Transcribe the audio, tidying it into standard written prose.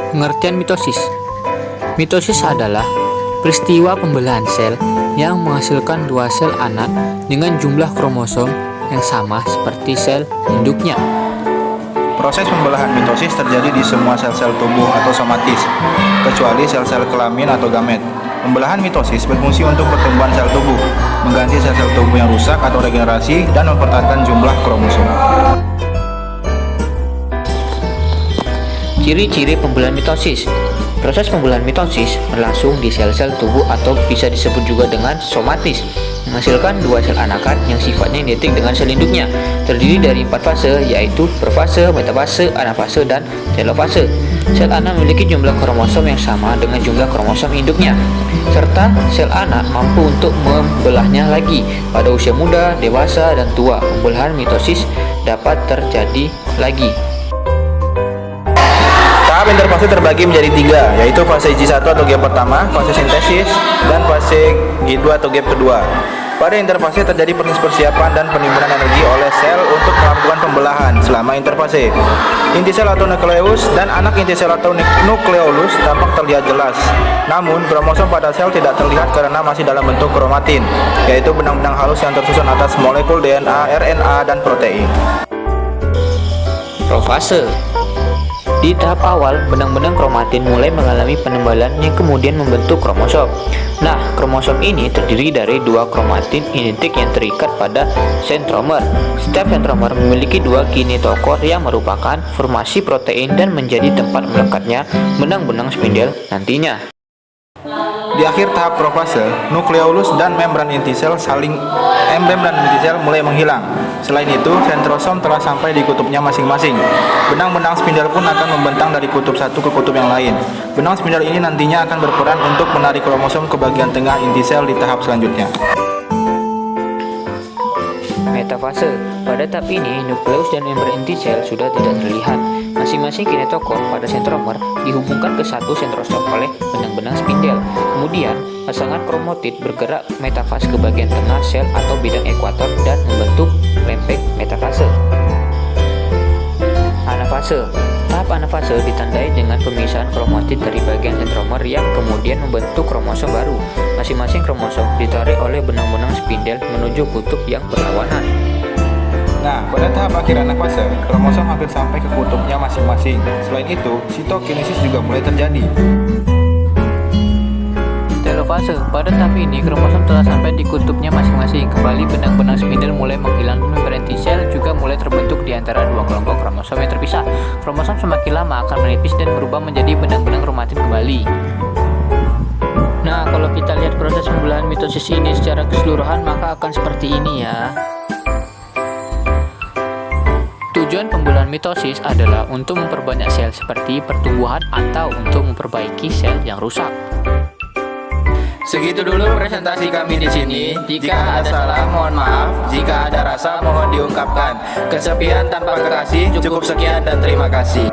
Pengertian mitosis. Mitosis adalah peristiwa pembelahan sel yang menghasilkan dua sel anak dengan jumlah kromosom yang sama seperti sel induknya. Proses pembelahan mitosis terjadi di semua sel-sel tubuh atau somatis, kecuali sel-sel kelamin atau gamet. Pembelahan mitosis berfungsi untuk pertumbuhan sel tubuh, mengganti sel-sel tubuh yang rusak atau regenerasi, dan mempertahankan jumlah kromosom. Ciri-ciri pembelahan mitosis. Proses pembelahan mitosis berlangsung di sel-sel tubuh atau bisa disebut juga dengan somatis, menghasilkan dua sel anakan yang sifatnya identik dengan sel induknya, terdiri dari 4 fase, yaitu profase, metafase, anafase, dan telofase. Sel anak memiliki jumlah kromosom yang sama dengan jumlah kromosom induknya, serta sel anak mampu untuk membelahnya lagi pada usia muda, dewasa, dan tua. Pembelahan mitosis dapat terjadi lagi. Tahap interfase terbagi menjadi 3, yaitu fase G1 atau gap pertama, fase sintesis, dan fase G2 atau gap kedua. Pada interfase terjadi persiapan dan penimbunan energi oleh sel untuk melakukan pembelahan selama interfase. Inti sel atau nukleus dan anak inti sel atau nukleolus tampak terlihat jelas. Namun, kromosom pada sel tidak terlihat karena masih dalam bentuk kromatin, yaitu benang-benang halus yang tersusun atas molekul DNA, RNA, dan protein. Profase. Di tahap awal, benang-benang kromatin mulai mengalami penebalan yang kemudian membentuk kromosom. Nah, kromosom ini terdiri dari dua kromatin identik yang terikat pada sentromer. Setiap sentromer memiliki dua kinetokor yang merupakan formasi protein dan menjadi tempat melekatnya benang-benang spindel nantinya. Di akhir tahap profase, nukleolus dan membran inti sel mulai menghilang. Selain itu, sentrosom telah sampai di kutubnya masing-masing. Benang-benang spindel pun akan membentang dari kutub satu ke kutub yang lain. Benang spindel ini nantinya akan berperan untuk menarik kromosom ke bagian tengah inti sel di tahap selanjutnya. Metafase. Pada tahap ini, nukleus dan membran inti sel sudah tidak terlihat. Masing-masing kinetokor pada sentromer dihubungkan ke satu sentrosom oleh benang-benang spindel. Kemudian, pasangan kromatid bergerak metafase ke bagian tengah sel atau bidang ekuator dan membentuk lempeng metafase. Anafase. Tahap anafase ditandai dengan pemisahan kromatid dari bagian sentromer yang kemudian membentuk kromosom baru. Masing-masing kromosom ditarik oleh benang-benang spindel menuju kutub yang berlawanan. Nah, pada tahap akhir anafase, kromosom hampir sampai ke kutubnya masing-masing. Selain itu, sitokinesis juga mulai terjadi. Telofase. Pada tahap ini, kromosom telah sampai di kutubnya masing-masing. Kembali benang-benang spindel mulai menghilang dan membran inti sel juga mulai terbentuk di antara dua kelompok kromosom yang terpisah. Kromosom semakin lama akan menipis dan berubah menjadi benang-benang kromatin kembali. Nah, kalau kita lihat proses pembelahan mitosis ini secara keseluruhan, maka akan seperti ini ya. Tujuan pembelahan mitosis adalah untuk memperbanyak sel seperti pertumbuhan atau untuk memperbaiki sel yang rusak. Segitu dulu presentasi kami di sini. Jika ada salah, mohon maaf. Jika ada rasa, mohon diungkapkan. Kesepian tanpa kekasih, cukup sekian dan terima kasih.